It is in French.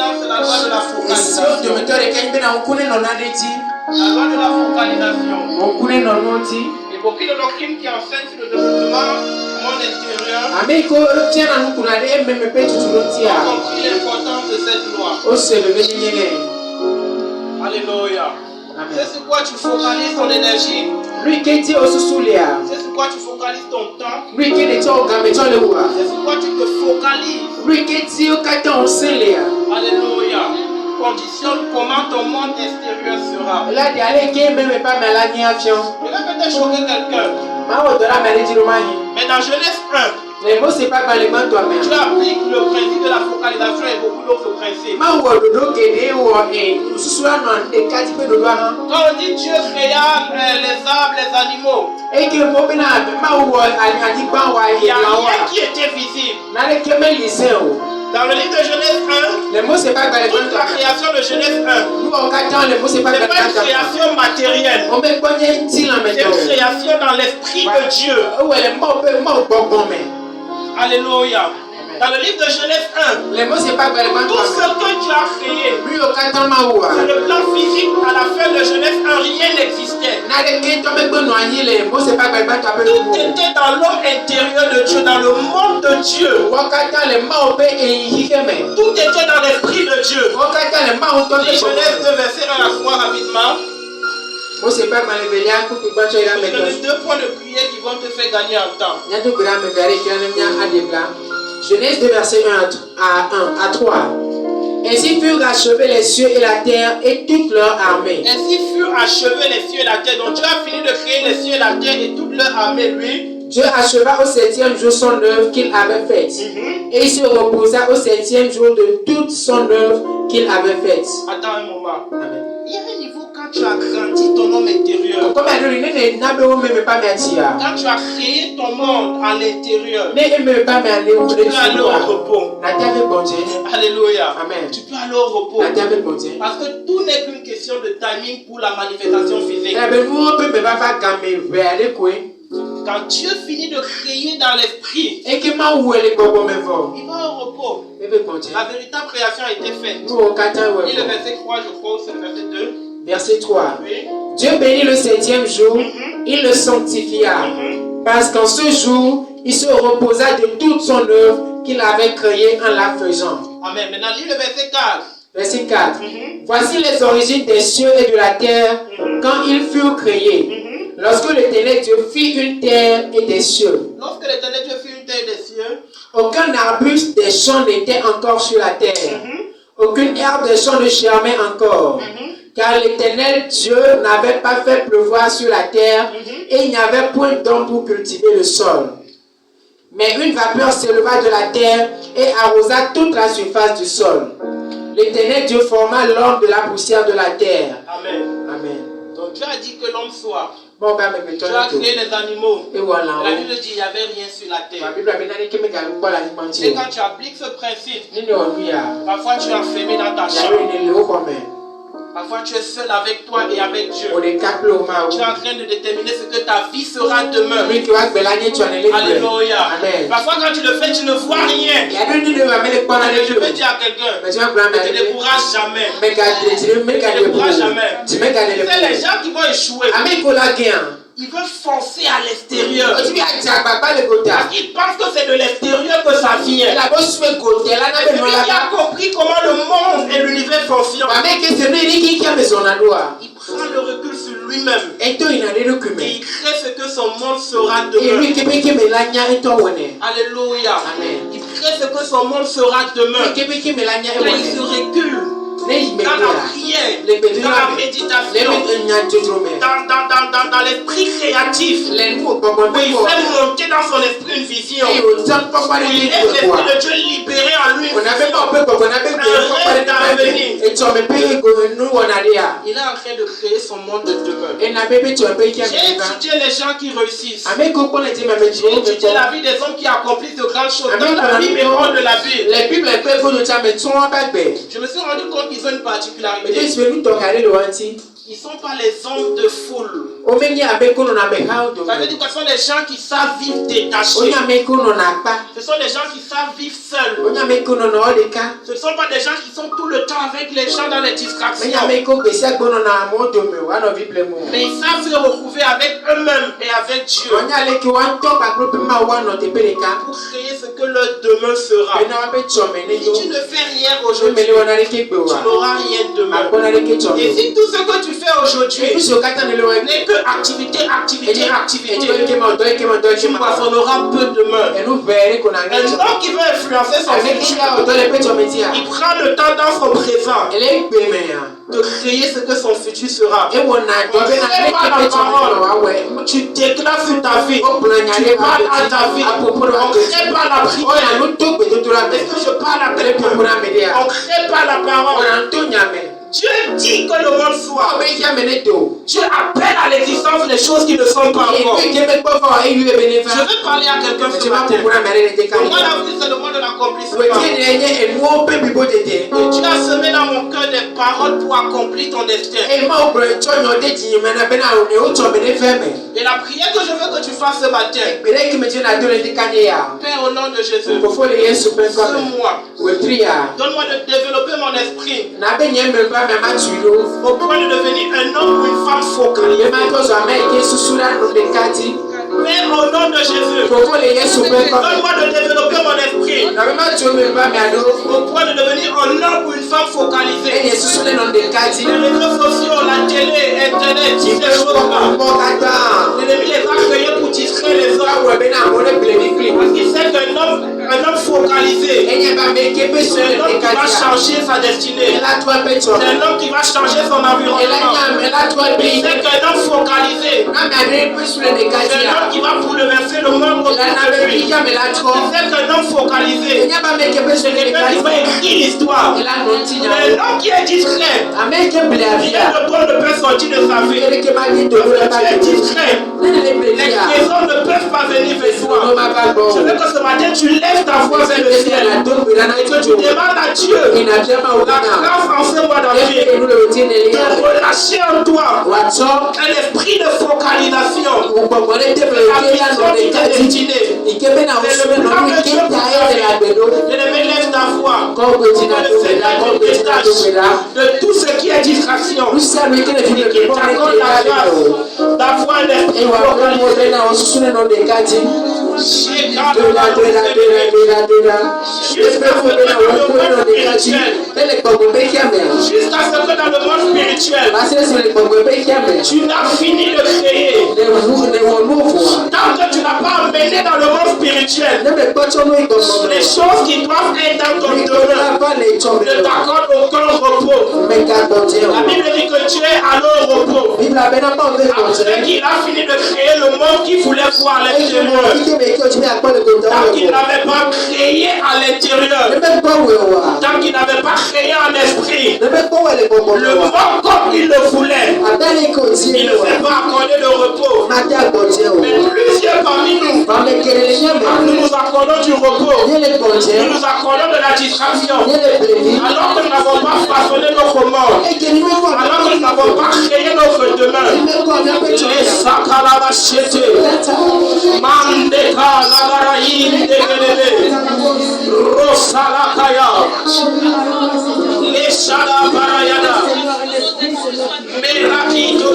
maintenant, c'est la loi de la focalisation. La loi de la focalisation. Et beaucoup de doctrines qui enseignent sur le développement du monde intérieur ont compris l'importance de cette loi. Alléluia. C'est sur quoi tu focalises ton énergie. C'est sur quoi tu focalises ton temps. C'est sur quoi tu te focalises. Alléluia. Conditionne comment ton monde extérieur sera. Je vais peut-être choquer quelqu'un. Mais dans Genèse 1, tu appliques le principe de la focalisation et beaucoup d'autres principes. Quand on dit Dieu créa les arbres, les animaux, il n'y a rien qui était visible. Dans le livre de Genèse 1, toute la création de Genèse 1, c'est pas une création matérielle. C'est une création dans l'esprit de Dieu. Alléluia. Dans le livre de Genèse 1, tout ce que tu as créé, sur le plan physique, à la fin de Genèse 1, rien n'existait. Tout était dans l'homme intérieur de Dieu, dans le monde de Dieu. Tout était dans l'esprit de Dieu. Genèse 2, verset 1 à 3 rapidement. C'est les 2 points de prière qui vont te faire gagner en temps. Genèse 2, verset 1 à 3. Ainsi furent achevés les cieux et la terre et toute leur armée. Ainsi furent achevés les cieux et la terre. Donc Dieu a fini de créer les cieux et la terre et toute leur armée, lui. Dieu acheva au 7e jour son œuvre qu'il avait faite. Et il se reposa au 7e jour de toute son œuvre qu'il avait faite. Attends un moment. Amen. Il y a un niveau quand tu as grandi ton homme intérieur. Quand tu as créé ton monde à l'intérieur, tu peux aller au repos. Alléluia. Amen. Tu peux aller au repos. Parce que tout n'est qu'une question de timing pour la manifestation physique. Quand Dieu finit de créer dans l'esprit, il va au repos. La véritable création a été faite. Et le verset 3, je crois, c'est le verset 2. Verset 3. Oui. Dieu bénit le 7e jour, il le sanctifia, parce qu'en ce jour, il se reposa de toute son œuvre qu'il avait créée en la faisant. Amen. Maintenant, lis le verset 4. Verset 4. Voici les origines des cieux et de la terre quand ils furent créés. Lorsque l'Éternel Dieu fit une terre et des cieux. Lorsque l'Éternel Dieu fit une terre et des cieux, aucun arbuste des champs n'était encore sur la terre. Aucune herbe des champs ne germait encore. Car l'Éternel Dieu n'avait pas fait pleuvoir sur la terre et il n'y avait point d'homme pour cultiver le sol. Mais une vapeur s'éleva de la terre et arrosa toute la surface du sol. L'Éternel Dieu forma l'homme de la poussière de la terre. Amen. Amen. Donc Dieu a dit que l'homme soit. Tu as créé les animaux. La Bible dit qu'il n'y avait rien sur la terre. Et quand tu appliques ce principe, parfois tu es enfermé dans ta chambre. Parfois tu es seul avec toi et avec Dieu. Tu es en train de déterminer ce que ta vie sera demain. Alléluia. Parfois quand tu le fais, tu ne vois rien. Je peux dire à quelqu'un, ne te décourage jamais. Ne te décourage jamais. C'est les gens qui vont échouer. Ils veulent foncer à l'extérieur. Parce qu'ils pensent que c'est de l'extérieur que ça vient. Mais celui qui a compris comment le monde et l'univers fonctionnent, il prend le recul sur lui-même. Et il crée ce que son monde sera demain. Alléluia. Il crée ce que son monde sera demain. Et il se recule. Dans la prière, dans la méditation, dans l'esprit créatif, où il fait monter dans son esprit une vision, où il laisse l'esprit de Dieu libéré en lui, un rêve d'avenir. Il est en train de créer son monde de demain. J'ai étudié les gens qui réussissent. J'ai étudié la vie des hommes qui accomplissent de grandes choses dans la Bible et hors de la Bible. Je me suis rendu compte qu'ils ont une particularité. Ils ne sont pas les hommes de foule. Ça veut dire que ce sont les gens qui savent vivre détachés. Ce sont les gens qui savent vivre seuls. Ce ne sont pas des gens qui sont tout le temps avec les gens dans les distractions. Mais ils savent se retrouver avec eux-mêmes et avec Dieu. Pour créer ce que le demain sera. Si tu ne fais rien aujourd'hui, tu n'auras rien demain. Et si tout ce que tu fais aujourd'hui n'est que activité, tu moissonneras peu demain. Un homme qui veut influencer son futur, il prend le temps dans son présent de créer ce que son futur sera. On ne crée pas la parole. Tu déclares sur ta vie. Tu parles à ta vie. On ne crée pas la prière. Est-ce que je parle à quelqu'un? On ne crée pas la parole. Dieu dit que le monde soit. Dieu appelle à l'existence les choses qui ne sont pas encore. Je veux parler à quelqu'un ce matin. Le monde d'avenir, c'est le monde de l'accomplissement. Et Dieu a semé dans mon cœur des paroles pour accomplir ton destin. Et la prière que je veux que tu fasses ce matin, Père, au nom de Jésus, donne-moi de développer mon esprit au point de devenir un homme ou une femme focalisée. Père, au nom de Jésus, donne-moi de développer mon esprit au point de devenir un homme ou une femme focalisée. Les réseaux sociaux, la télé, internet, toutes ces choses-là, l'ennemi les a créés pour distraire les hommes. Parce qu'il sait qu'un homme focalisé, c'est un homme qui va changer sa destinée. C'est un homme qui va changer son environnement. Il sait qu'un homme focalisé, c'est un homme qui va bouleverser le monde autour de lui. Il sait qu'un homme focalisé, c'est quelqu'un qui va écrire l'histoire. Mais l'homme qui est discret, rien de bon ne peut sortir de sa vie. Parce que tu es discret. Les raisons ne peuvent pas venir vers toi. Je veux que ce matin tu lèves ta voix vers le ciel et que tu demandes à Dieu la grâce en ce mois d'avril de relâcher en toi un esprit de focalisation. La mission qui t'est destinée. C'est le plan de Dieu pour ta vie. Je lève ta voix. Que le Seigneur te détache de tout ce qui est distraction et qui t'accorde la grâce d'avoir un esprit focalisé. Jusqu'à ce que dans le monde spirituel, tu n'as fini de créer. Tant que tu n'as pas emmené dans le monde spirituel les choses qui doivent être dans ton demeure, ne t'accorde aucun repos. La Bible dit que tu es allé au repos après qu'il a fini de créer le monde qu'il voulait voir à l'intérieur. Tant qu'il n'avait pas créé à l'intérieur, tant qu'il n'avait pas créé en esprit le monde comme il le voulait, il ne s'est pas accordé de repos. Mais plusieurs parmi nous, nous accordons du repos, nous nous accordons de la distraction, alors que nous n'avons pas façonné notre monde, alors que nous n'avons pas créé notre demeure. Les sakalabachete, mandeka lagaraïm degelebe, rosalakaya, les shalabarayada, merakito.